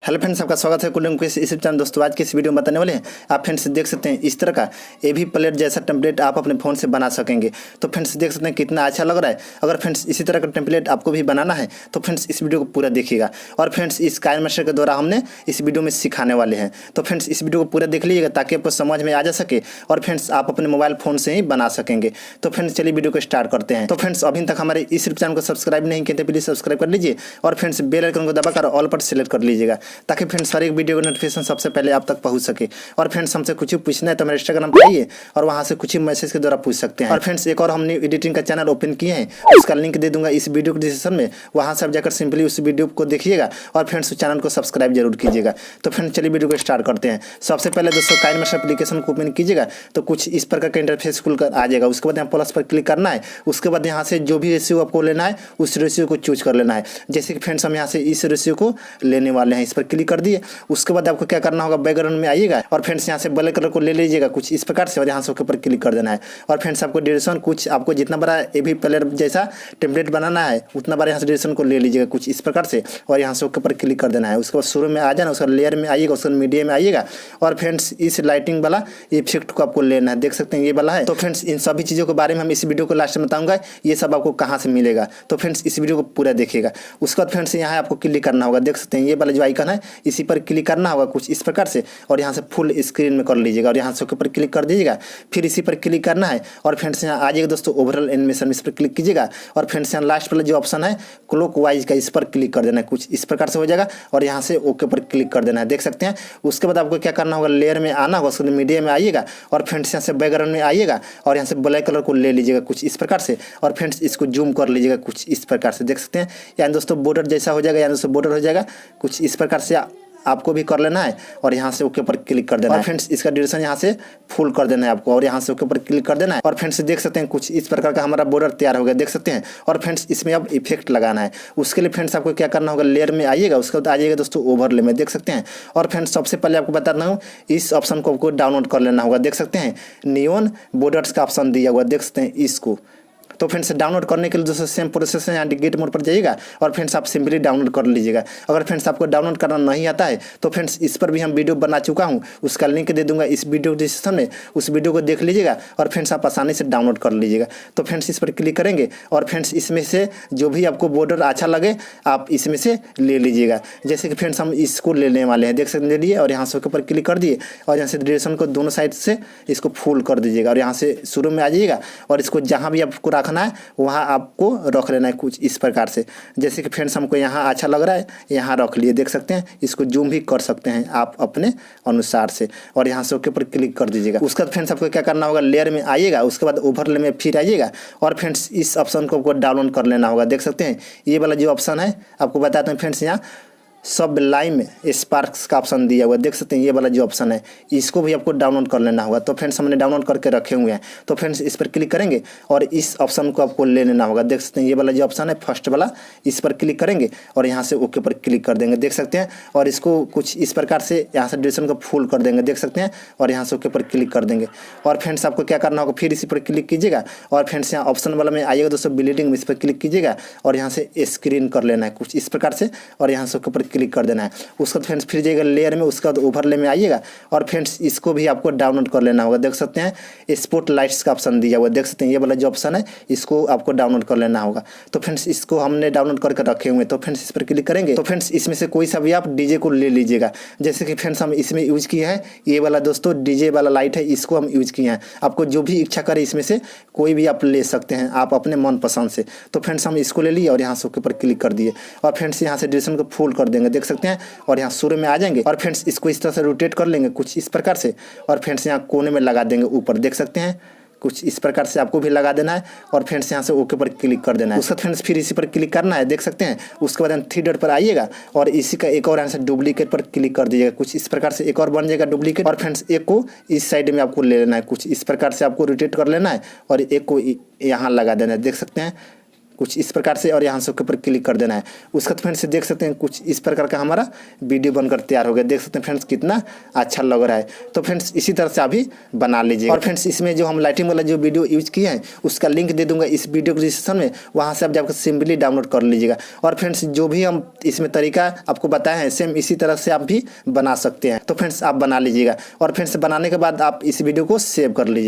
Hello friends, आपका स्वागत है मुकेश इस चैनल। दोस्तों, आज के इस वीडियो में बताने वाले हैं आप फ्रेंड्स देख सकते हैं इस तरह का एवी प्लेट जैसा टेम्पलेट आप अपने फ़ोन से बना सकेंगे। तो फ्रेंड्स देख सकते हैं कितना अच्छा लग रहा है। अगर फ्रेंड्स इसी तरह का टेम्पलेट आपको भी बनाना है तो फ्रेंड्स इस वीडियो को पूरा देखिएगा। और फ्रेंड्स इस काइनमास्टर के द्वारा हमने इस वीडियो में सिखाने वाले हैं। तो फ्रेंड्स इस वीडियो को पूरा देख लीजिएगा ताकि आपको समझ में आ जा सके और फ्रेंड्स आप अपने मोबाइल फ़ोन से ही बना सकेंगे। तो फ्रेंड्स चलिए वीडियो को स्टार्ट करते हैं। तो फ्रेंड्स अभी तक हमारे इस चैनल को सब्सक्राइब नहीं किए तो प्लीज़ सब्सक्राइब कर लीजिए और फ्रेंड्स बेल आइकन को दबाकर ऑल पर सेलेक्ट कर लीजिएगा ताकि फ्रेंड्स हर एक वीडियो का नोटिफिकेशन सबसे पहले आप तक पहुंच सके। और फ्रेंड्स हमसे कुछ पूछना है तो हमारे इंस्टाग्राम पे आइए और वहां से कुछ मैसेज के द्वारा पूछ सकते हैं। और फ्रेंड्स एक और हमने एडिटिंग का चैनल ओपन किए हैं, उसका लिंक दे दूंगा इस वीडियो के डिस्क्रिप्शन में। वहां से आप जाकर सिंपली उस वीडियो को देखिएगा और फ्रेंड्स उस चैनल को सब्सक्राइब जरूर कीजिएगा। तो फ्रेंड्स चलिए वीडियो को स्टार्ट करते हैं। सबसे पहले दोस्तों काइनमास्टर एप्लीकेशन को ओपन कीजिएगा तो कुछ इस प्रकार का इंटरफेस खुलकर आ जाएगा। उसके बाद यहाँ प्लस पर क्लिक करना है। उसके बाद यहाँ से जो भी रेशियो आपको लेना है उस रेशियो को चूज कर लेना है। जैसे कि फ्रेंड्स हम यहाँ से इस रेशियो को लेने वाले हैं, इस पर क्लिक कर दिए। उसके बाद आपको क्या करना होगा, बैकग्राउंड में आइएगा और फ्रेंड्स यहाँ से ब्लैक कलर को ले लीजिएगा कुछ इस प्रकार से और यहाँ से ओके पर क्लिक कर देना है। और फ्रेंड्स आपको ड्यूरेशन कुछ आपको जितना बड़ा एवी प्लेयर जैसा टेम्पलेट बनाना है उतना बड़ा यहाँ से ड्यूरेशन को ले लीजिएगा कुछ इस प्रकार से और यहाँ से ओके पर क्लिक कर देना है। उसके बाद शुरू में आ जाना, उसका लेयर में आइएगा, उसका मीडिया में आइएगा और फ्रेंड्स इस लाइटिंग वाला इफेक्ट को आपको लेना है। देख सकते हैं ये वाला है। तो फ्रेंड्स इन सभी चीज़ों के बारे में हम इस वीडियो को लास्ट में बताऊंगा, ये सब आपको कहाँ से मिलेगा। तो फ्रेंड्स इस वीडियो को पूरा देखिएगा। उसके बाद फ्रेंड्स यहाँ आपको क्लिक करना होगा। देख सकते हैं ये वाला जो आइकन है इसी पर क्लिक करना होगा कुछ इस प्रकार से और यहाँ से फुल स्क्रीन में कर लीजिएगा और यहाँ से ओके पर क्लिक कर दीजिएगा। फिर इसी पर क्लिक करना है और फ्रेंड्स यहाँ आ जाएगा दोस्तों ओवरऑल एनिमेशन, इस पर क्लिक कीजिएगा और फ्रेंड्स यहाँ लास्ट वाला जो ऑप्शन है क्लॉक वाइज का इस पर क्लिक कर देना है कुछ इस प्रकार से हो जाएगा और यहाँ से ओके पर क्लिक कर देना है। देख सकते हैं। उसके बाद आपको क्या करना होगा, लेयर में आना होगा, उसके बाद मीडिया में आइएगा और फ्रेंड्स यहाँ से बैकग्राउंड में आइएगा और यहाँ से ब्लैक कलर को ले लीजिएगा कुछ इस प्रकार से और फ्रेंड्स इसको जूम कर लीजिएगा कुछ इस प्रकार से। देख सकते हैं यानी दोस्तों बॉर्डर जैसा हो जाएगा, यानी दोस्तों बॉर्डर हो जाएगा कुछ इस प्रकार से आपको भी कर लेना है और यहाँ से ओके पर क्लिक कर देना है। फ्रेंड्स इसका ड्यूरेशन यहाँ से फुल कर देना है आपको और यहाँ से ओके पर क्लिक कर देना है और फ्रेंड्स देख सकते हैं कुछ इस प्रकार का हमारा बॉर्डर तैयार हो गया। देख सकते हैं। और फ्रेंड्स इसमें अब इफेक्ट लगाना है। उसके लिए फ्रेंड्स आपको क्या करना होगा, लेयर में आइएगा, उसके बाद आ जाइएगा दोस्तों ओवरले में। देख सकते हैं। और फ्रेंड्स सबसे पहले आपको बताता हूँ इस ऑप्शन को आपको डाउनलोड कर लेना होगा। देख सकते हैं नियॉन बॉर्डर्स का ऑप्शन दिया हुआ, देख सकते हैं इसको। तो फ्रेंड्स डाउनलोड करने के लिए दोस्तों सेम प्रोसेस है, यहाँ गेट मोड पर जाइएगा और फ्रेंड्स आप सिंपली डाउनलोड कर लीजिएगा। अगर फ्रेंड्स आपको डाउनलोड करना नहीं आता है तो फ्रेंड्स इस पर भी हम वीडियो बना चुका हूँ, उसका लिंक दे दूंगा इस वीडियो डिस्क्रिप्शन में। उस वीडियो को देख लीजिएगा और फ्रेंड्स आप आसानी से डाउनलोड कर लीजिएगा। तो फ्रेंड्स इस पर क्लिक करेंगे और फ्रेंड्स इसमें से जो भी आपको बॉर्डर अच्छा लगे आप इसमें से ले लीजिएगा। जैसे कि फ्रेंड्स हम इसको लेने वाले हैं, देख सकते ले लिए और यहाँ से ऊपर क्लिक कर दिए और यहाँ से ड्यूरेशन को दोनों साइड से इसको फुल कर दीजिएगा और यहाँ से शुरू में आ जाइएगा और इसको जहाँ भी आपको रखना है वहाँ आपको रख लेना है कुछ इस प्रकार से। जैसे कि फ्रेंड्स हमको यहाँ अच्छा लग रहा है यहाँ रख लिए। देख सकते हैं। इसको जूम भी कर सकते हैं आप अपने अनुसार से और यहाँ से ओके पर क्लिक कर दीजिएगा। उसके बाद फ्रेंड्स आपको क्या करना होगा, लेयर में आइएगा, उसके बाद ओवरले में फिर आइएगा और फ्रेंड्स इस ऑप्शन को आपको डाउनलोड कर लेना होगा। देख सकते हैं ये वाला जो ऑप्शन है आपको बताते हैं फ्रेंड्स, यहाँ सब लाइम स्पार्क्स का ऑप्शन दिया हुआ है। देख सकते हैं ये वाला जो ऑप्शन है इसको भी आपको डाउनलोड कर लेना होगा। तो फ्रेंड्स हमने डाउनलोड करके रखे हुए हैं। तो फ्रेंड्स इस पर क्लिक करेंगे और इस ऑप्शन को आपको ले लेना होगा। देख सकते हैं ये वाला जो ऑप्शन है फर्स्ट वाला, इस पर क्लिक करेंगे और यहाँ से ओके पर क्लिक कर देंगे। देख सकते हैं। और इसको कुछ इस प्रकार से यहाँ से ड्यूरेशन को फुल कर देंगे। देख सकते हैं। और यहाँ से ओके पर क्लिक कर देंगे और फ्रेंड्स आपको क्या करना होगा, फिर इसी पर क्लिक कीजिएगा और फ्रेंड्स यहाँ ऑप्शन वाला में आइएगा दोस्तों बिल्डिंग में, इस पर क्लिक कीजिएगा और यहाँ से स्क्रीन कर लेना है कुछ इस प्रकार से और यहाँ से ओके पर क्लिक कर देना है। उसके बाद फ्रेंड्स फिर जाइएगा लेयर में, उसके बाद ओवरले में आइएगा और फ्रेंड्स इसको भी आपको डाउनलोड कर लेना होगा। देख सकते हैं स्पॉट लाइट्स का ऑप्शन दिया हुआ है। देख सकते हैं ये वाला जो ऑप्शन है इसको आपको डाउनलोड कर लेना होगा। तो फ्रेंड्स इसको हमने डाउनलोड करके रखे हुए हैं। तो फ्रेंड्स इस पर क्लिक करेंगे तो फ्रेंड्स इसमें से कोई सा भी आप डीजे को ले लीजिएगा। जैसे कि फ्रेंड्स हम इसमें यूज किए हैं ये वाला दोस्तों डीजे वाला लाइट है, इसको हम यूज किए हैं। आपको जो भी इच्छा करे इसमें से कोई भी आप ले सकते हैं आप अपने मन पसंद से। तो फ्रेंड्स हम इसको ले लिए और यहाँ से ऊपर क्लिक कर दिए और फ्रेंड्स यहाँ से ड्यूरेशन को फुल कर देंगे। देख सकते हैं। और यहाँ शुरू में आ जाएंगे और फ्रेंड्स इसको इस तरह से रोटेट कर लेंगे कुछ इस प्रकार से और फ्रेंड्स यहाँ कोने में लगा देंगे ऊपर। देख सकते हैं कुछ इस प्रकार से आपको भी लगा देना है और फ्रेंड्स यहाँ से ओके पर क्लिक कर देना है। उसके बाद फ्रेंड्स फिर इसी पर क्लिक करना है। देख सकते हैं। उसके बाद थ्री डॉट पर आइएगा और इसी का एक और आंसर डुप्लीकेट पर क्लिक कर दीजिएगा कुछ इस प्रकार से, एक और बन जाएगा डुप्लीकेट। और फ्रेंड्स एक को इस साइड में आपको ले लेना है कुछ इस प्रकार से, आपको रोटेट कर लेना है और एक को यहाँ लगा देना है। देख सकते हैं कुछ इस प्रकार से, और यहाँ से के ऊपर क्लिक कर देना है। उसका तो फ्रेंड्स देख सकते हैं कुछ इस प्रकार का हमारा वीडियो बनकर तैयार हो गया। देख सकते हैं फ्रेंड्स कितना अच्छा लग रहा है। तो फ्रेंड्स इसी तरह से अभी बना लीजिए। और फ्रेंड्स इसमें जो हम लाइटिंग वाला जो वीडियो यूज किए हैं उसका लिंक दे दूंगा इस वीडियो के डिस्क्रिप्शन में, वहाँ से आप जाकर सिंपली डाउनलोड कर लीजिएगा। और फ्रेंड्स जो भी हम इसमें तरीका आपको बताए हैं सेम इसी तरह से आप भी बना सकते हैं। तो फ्रेंड्स आप बना लीजिएगा, और फ्रेंड्स बनाने के बाद आप इस वीडियो को सेव कर लीजिए।